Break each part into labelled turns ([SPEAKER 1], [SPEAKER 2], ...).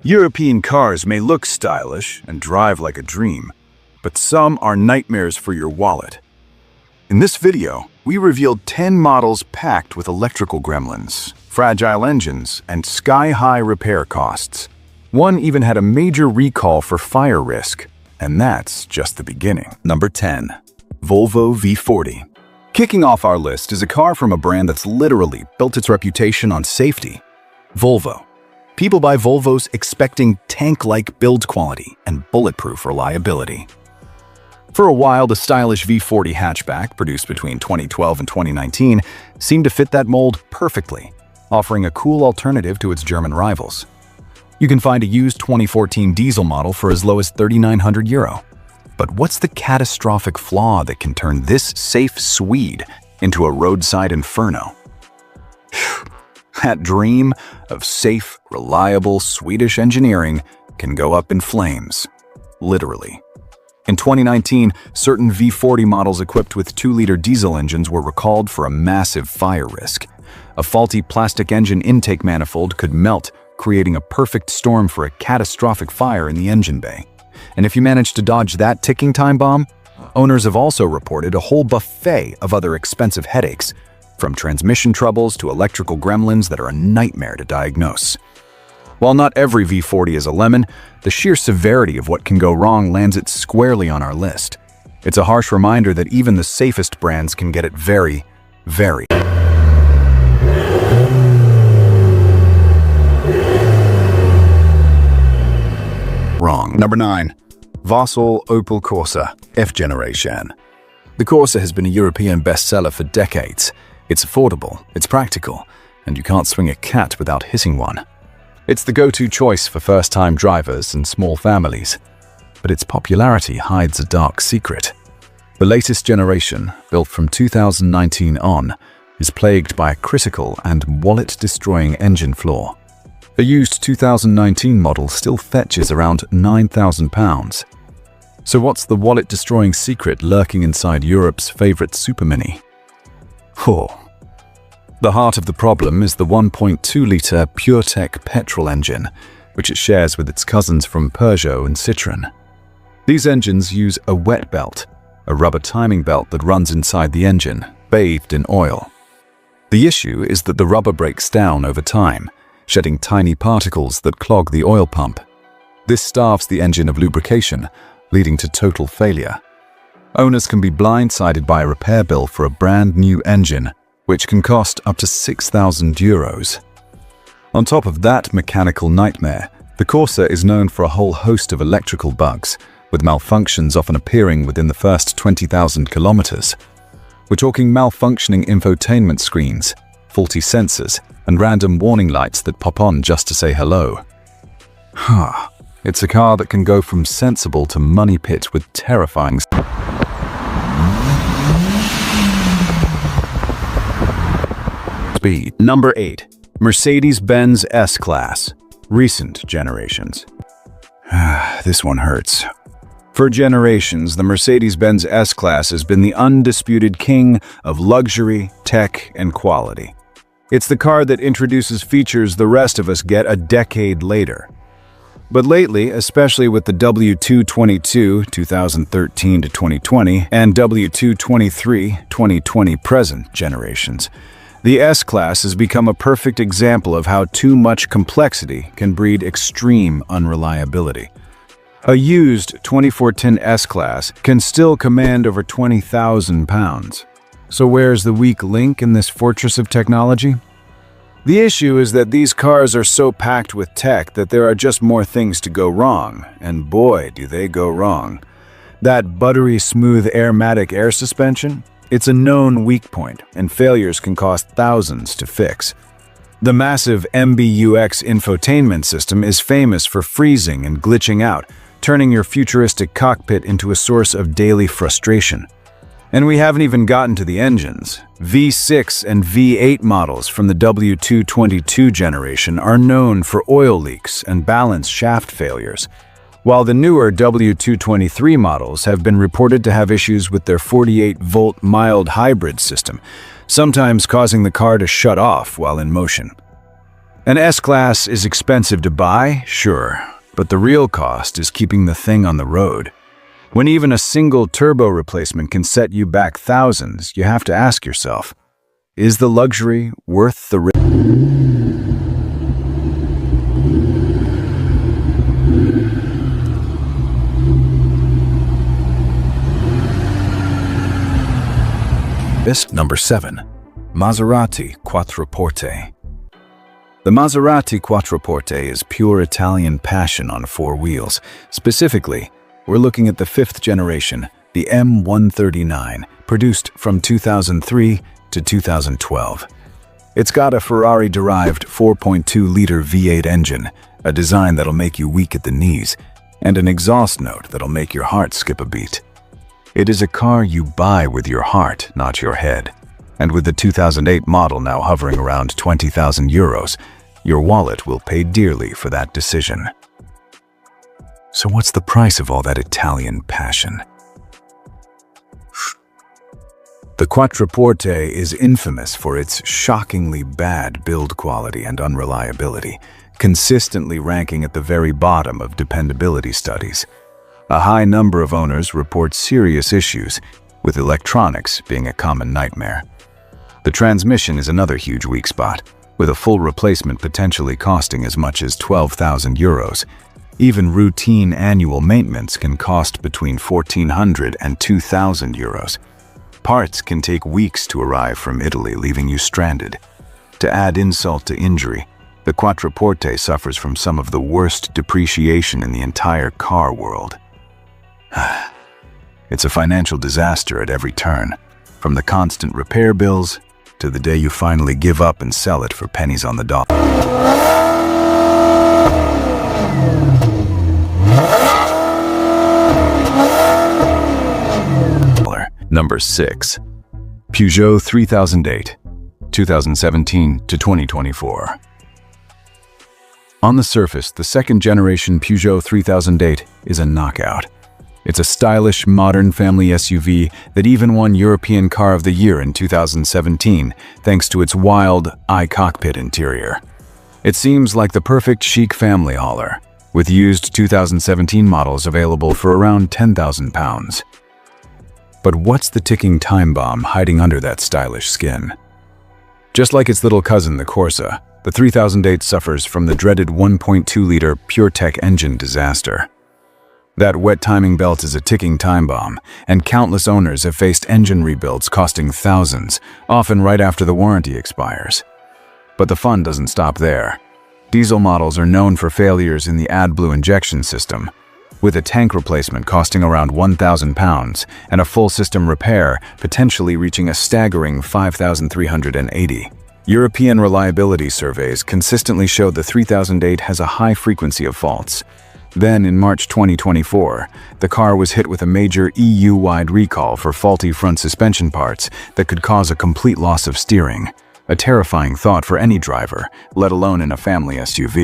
[SPEAKER 1] European cars may look stylish and drive like a dream, but some are nightmares for your wallet. In this video, we revealed 10 models packed with electrical gremlins, fragile engines, and sky-high repair costs. One even had a major recall for fire risk, and that's just the beginning. Number 10. Volvo V40. Kicking off our list is a car from a brand that's literally built its reputation on safety. Volvo. People buy Volvos expecting tank-like build quality and bulletproof reliability. For a while, the stylish V40 hatchback, produced between 2012 and 2019, seemed to fit that mold perfectly, offering a cool alternative to its German rivals. You can find a used 2014 diesel model for as low as €3,900. But what's the catastrophic flaw that can turn this safe Swede into a roadside inferno? That dream of safe, reliable Swedish engineering can go up in flames, literally. In 2019, certain V40 models equipped with 2-liter diesel engines were recalled for a massive fire risk. A faulty plastic engine intake manifold could melt, creating a perfect storm for a catastrophic fire in the engine bay. And if you manage to dodge that ticking time bomb, owners have also reported a whole buffet of other expensive headaches, from transmission troubles to electrical gremlins that are a nightmare to diagnose. While not every V40 is a lemon, the sheer severity of what can go wrong lands it squarely on our list. It's a harsh reminder that even the safest brands can get it very, very wrong. Number 9. Vauxhall Opel Corsa F-Generation. The Corsa has been a European bestseller for decades. It's affordable, it's practical, and you can't swing a cat without hitting one. It's the go-to choice for first-time drivers and small families. But its popularity hides a dark secret. The latest generation, built from 2019 on, is plagued by a critical and wallet-destroying engine flaw. A used 2019 model still fetches around £9,000. So what's the wallet-destroying secret lurking inside Europe's favorite supermini? The heart of the problem is the 1.2-liter PureTech petrol engine, which it shares with its cousins from Peugeot and Citroën. These engines use a wet belt, a rubber timing belt that runs inside the engine, bathed in oil. The issue is that the rubber breaks down over time, shedding tiny particles that clog the oil pump. This starves the engine of lubrication, leading to total failure. Owners can be blindsided by a repair bill for a brand new engine, which can cost up to €6,000. On top of that mechanical nightmare, the Corsa is known for a whole host of electrical bugs, with malfunctions often appearing within the first 20,000 kilometers. We're talking malfunctioning infotainment screens, faulty sensors, and random warning lights that pop on just to say hello. It's a car that can go from sensible to money pit with terrifying speed. Number 8. Mercedes-Benz S-Class. Recent generations. This one hurts. For generations, the Mercedes-Benz S-Class has been the undisputed king of luxury, tech, and quality. It's the car that introduces features the rest of us get a decade later. But lately, especially with the W222 2013 to 2020 and W223 2020 present generations, the S-Class has become a perfect example of how too much complexity can breed extreme unreliability. A used 2014 S-Class can still command over £20,000. So where's the weak link in this fortress of technology? The issue is that these cars are so packed with tech that there are just more things to go wrong, and boy, do they go wrong. That buttery smooth airmatic air suspension? It's a known weak point, and failures can cost thousands to fix. The massive MBUX infotainment system is famous for freezing and glitching out, turning your futuristic cockpit into a source of daily frustration. And we haven't even gotten to the engines. V6 and V8 models from the W222 generation are known for oil leaks and balance shaft failures, while the newer W223 models have been reported to have issues with their 48-volt mild hybrid system, sometimes causing the car to shut off while in motion. An S-Class is expensive to buy, sure, but the real cost is keeping the thing on the road. When even a single turbo replacement can set you back thousands, you have to ask yourself, is the luxury worth the risk? Number 7. Maserati Quattroporte. The Maserati Quattroporte is pure Italian passion on four wheels. Specifically, we're looking at the 5th generation, the M139, produced from 2003 to 2012. It's got a Ferrari-derived 4.2-liter V8 engine, a design that'll make you weak at the knees, and an exhaust note that'll make your heart skip a beat. It is a car you buy with your heart, not your head. And with the 2008 model now hovering around 20,000 euros, your wallet will pay dearly for that decision. So what's the price of all that Italian passion? The Quattroporte is infamous for its shockingly bad build quality and unreliability, consistently ranking at the very bottom of dependability studies. A high number of owners report serious issues, with electronics being a common nightmare. The transmission is another huge weak spot, with a full replacement potentially costing as much as 12,000 euros. Even routine annual maintenance can cost between 1,400 and 2,000 euros. Parts can take weeks to arrive from Italy, leaving you stranded. To add insult to injury, the Quattroporte suffers from some of the worst depreciation in the entire car world. It's a financial disaster at every turn, from the constant repair bills to the day you finally give up and sell it for pennies on the dollar. Number 6. Peugeot 3008, 2017 to 2024. On the surface, the second-generation Peugeot 3008 is a knockout. It's a stylish, modern family SUV that even won European Car of the Year in 2017, thanks to its wild, eye-cockpit interior. It seems like the perfect chic family hauler, with used 2017 models available for around £10,000. But what's the ticking time bomb hiding under that stylish skin? Just like its little cousin, the Corsa, the 3008 suffers from the dreaded 1.2-liter PureTech engine disaster. That wet timing belt is a ticking time bomb, and countless owners have faced engine rebuilds costing thousands, often right after the warranty expires. But the fun doesn't stop there. Diesel models are known for failures in the AdBlue injection system, with a tank replacement costing around £1,000 and a full system repair potentially reaching a staggering $5,380. European reliability surveys consistently show the 3008 has a high frequency of faults. Then, in March 2024, the car was hit with a major EU-wide recall for faulty front suspension parts that could cause a complete loss of steering. A terrifying thought for any driver, let alone in a family SUV.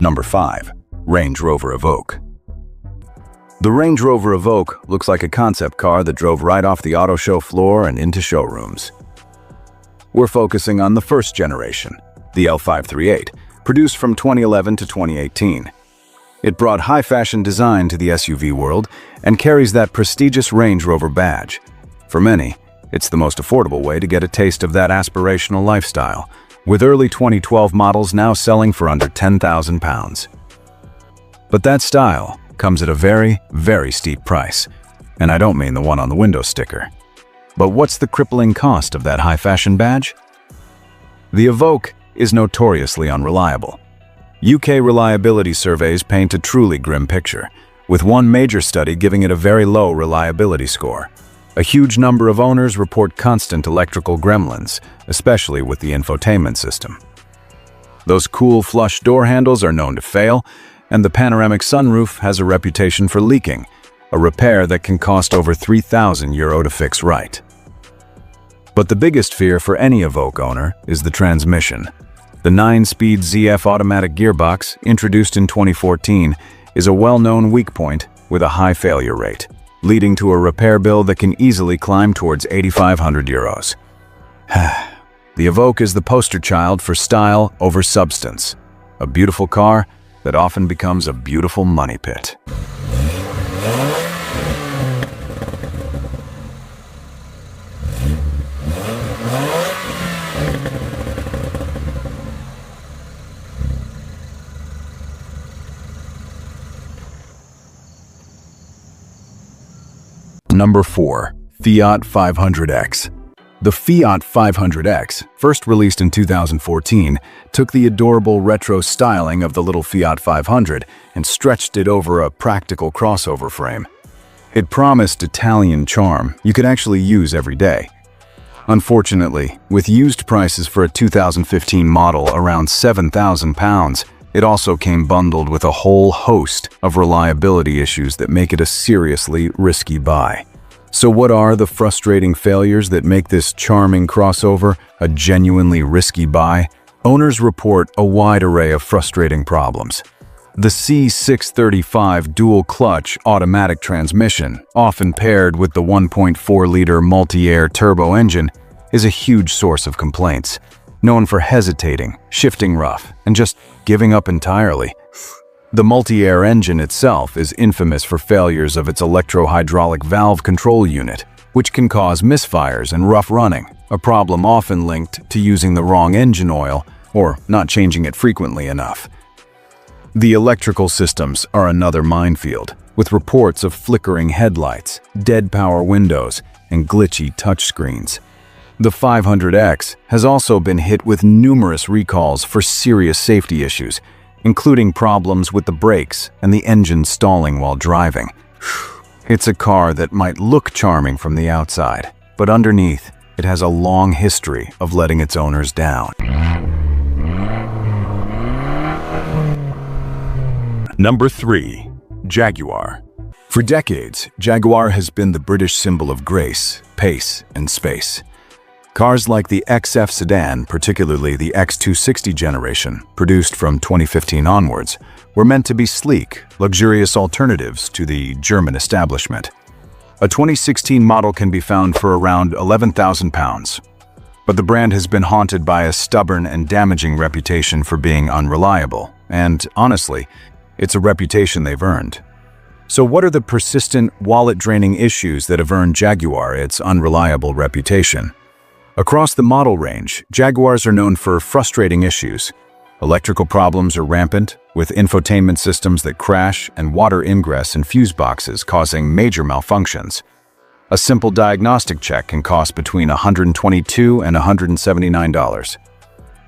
[SPEAKER 1] Number 5. Range Rover Evoque. The Range Rover Evoque looks like a concept car that drove right off the auto show floor and into showrooms. We're focusing on the first generation, the L538, produced from 2011 to 2018. It brought high-fashion design to the SUV world and carries that prestigious Range Rover badge. For many, it's the most affordable way to get a taste of that aspirational lifestyle, with early 2012 models now selling for under £10,000. But that style comes at a very, very steep price, and I don't mean the one on the window sticker. But what's the crippling cost of that high-fashion badge? The Evoque is notoriously unreliable. UK reliability surveys paint a truly grim picture, with one major study giving it a very low reliability score. A huge number of owners report constant electrical gremlins, especially with the infotainment system. Those cool flush door handles are known to fail, and the panoramic sunroof has a reputation for leaking, a repair that can cost over €3,000 to fix right. But the biggest fear for any Evoque owner is the transmission. The 9-speed ZF automatic gearbox, introduced in 2014, is a well-known weak point with a high failure rate, leading to a repair bill that can easily climb towards €8,500. The Evoque is the poster child for style over substance, a beautiful car that often becomes a beautiful money pit. Number 4. Fiat 500X. The Fiat 500X, first released in 2014, took the adorable retro styling of the little Fiat 500 and stretched it over a practical crossover frame. It promised Italian charm you could actually use every day. Unfortunately, with used prices for a 2015 model around £7,000, it also came bundled with a whole host of reliability issues that make it a seriously risky buy. So what are the frustrating failures that make this charming crossover a genuinely risky buy? Owners report a wide array of frustrating problems. The C635 dual-clutch automatic transmission, often paired with the 1.4-liter multi-air turbo engine, is a huge source of complaints. Known for hesitating, shifting rough, and just giving up entirely. The multi-air engine itself is infamous for failures of its electro-hydraulic valve control unit, which can cause misfires and rough running, a problem often linked to using the wrong engine oil or not changing it frequently enough. The electrical systems are another minefield, with reports of flickering headlights, dead power windows, and glitchy touchscreens. The 500X has also been hit with numerous recalls for serious safety issues, including problems with the brakes and the engine stalling while driving. It's a car that might look charming from the outside, but underneath, it has a long history of letting its owners down. Number 3. Jaguar. For decades, Jaguar has been the British symbol of grace, pace, and space. Cars like the XF sedan, particularly the X260 generation, produced from 2015 onwards, were meant to be sleek, luxurious alternatives to the German establishment. A 2016 model can be found for around £11,000, but the brand has been haunted by a stubborn and damaging reputation for being unreliable, and honestly, it's a reputation they've earned. So what are the persistent, wallet-draining issues that have earned Jaguar its unreliable reputation? Across the model range, Jaguars are known for frustrating issues. Electrical problems are rampant, with infotainment systems that crash and water ingress in fuse boxes causing major malfunctions. A simple diagnostic check can cost between $122 and $179.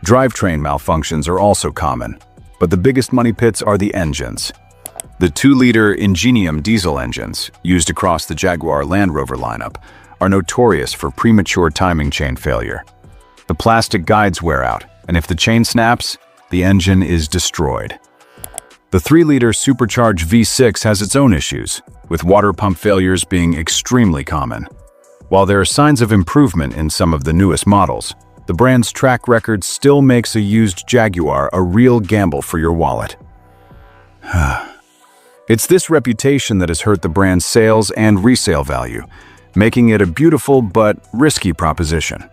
[SPEAKER 1] Drivetrain malfunctions are also common, but the biggest money pits are the engines. The 2-liter Ingenium diesel engines, used across the Jaguar Land Rover lineup, are notorious for premature timing chain failure. The plastic guides wear out, and if the chain snaps, the engine is destroyed. The 3-liter supercharged V6 has its own issues, with water pump failures being extremely common. While there are signs of improvement in some of the newest models, the brand's track record still makes a used Jaguar a real gamble for your wallet. It's this reputation that has hurt the brand's sales and resale value, making it a beautiful but risky proposition.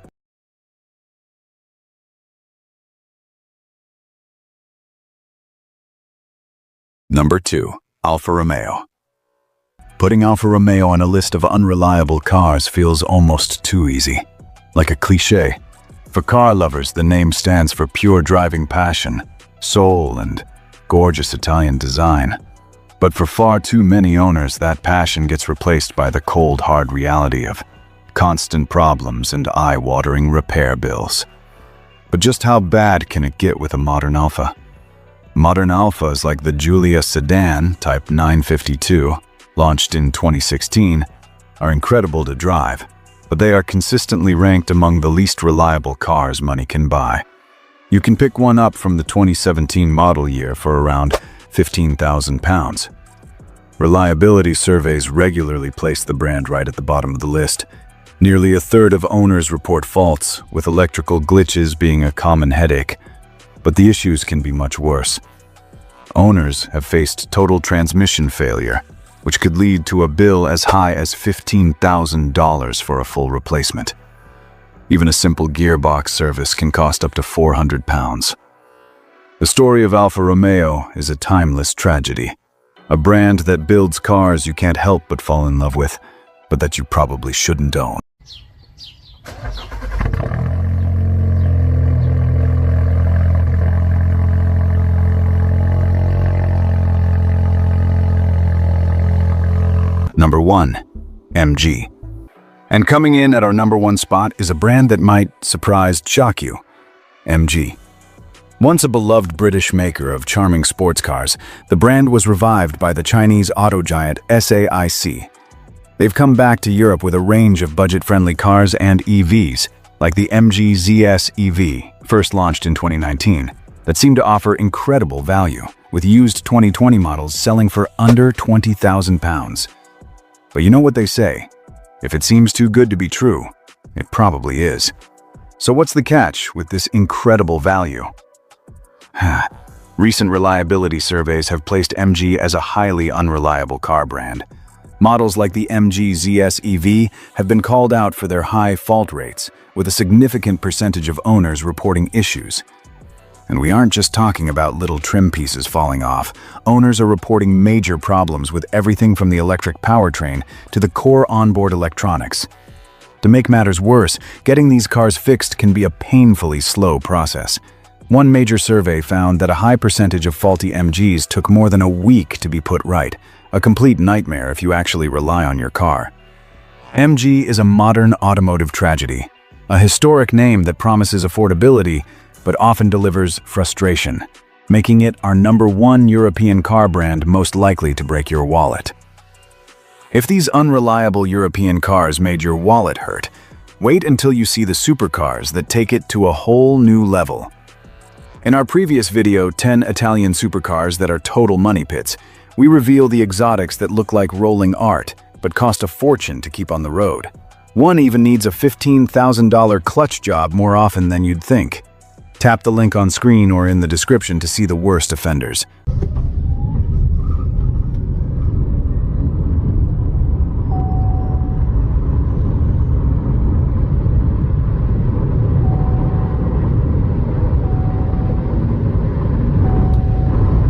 [SPEAKER 1] Number 2. Alfa Romeo. Putting Alfa Romeo on a list of unreliable cars feels almost too easy, like a cliché. For car lovers, the name stands for pure driving passion, soul, and gorgeous Italian design. But for far too many owners, that passion gets replaced by the cold, hard reality of constant problems and eye-watering repair bills. But just how bad can it get with a modern Alfa? Modern Alfas like the Giulia sedan, Type 952, launched in 2016, are incredible to drive, but they are consistently ranked among the least reliable cars money can buy. You can pick one up from the 2017 model year for around £15,000. Reliability surveys regularly place the brand right at the bottom of the list. Nearly a third of owners report faults, with electrical glitches being a common headache. But the issues can be much worse. Owners have faced total transmission failure, which could lead to a bill as high as $15,000 for a full replacement. Even a simple gearbox service can cost up to £400. The story of Alfa Romeo is a timeless tragedy. A brand that builds cars you can't help but fall in love with, but that you probably shouldn't own. Number 1. MG. And coming in at our number 1 spot is a brand that might shock you. MG. Once a beloved British maker of charming sports cars, the brand was revived by the Chinese auto giant SAIC. They've come back to Europe with a range of budget-friendly cars and EVs, like the MG ZS EV, first launched in 2019, that seem to offer incredible value, with used 2020 models selling for under £20,000. But you know what they say, if it seems too good to be true, it probably is. So what's the catch with this incredible value? Recent reliability surveys have placed MG as a highly unreliable car brand. Models like the MG ZS EV have been called out for their high fault rates, with a significant percentage of owners reporting issues. And we aren't just talking about little trim pieces falling off. Owners are reporting major problems with everything from the electric powertrain to the core onboard electronics. To make matters worse, getting these cars fixed can be a painfully slow process. One major survey found that a high percentage of faulty MGs took more than a week to be put right, a complete nightmare if you actually rely on your car. MG is a modern automotive tragedy, a historic name that promises affordability but often delivers frustration, making it our number 1 European car brand most likely to break your wallet. If these unreliable European cars made your wallet hurt, wait until you see the supercars that take it to a whole new level. In our previous video, 10 Italian supercars that are total money pits, we reveal the exotics that look like rolling art, but cost a fortune to keep on the road. One even needs a $15,000 clutch job more often than you'd think. Tap the link on screen or in the description to see the worst offenders.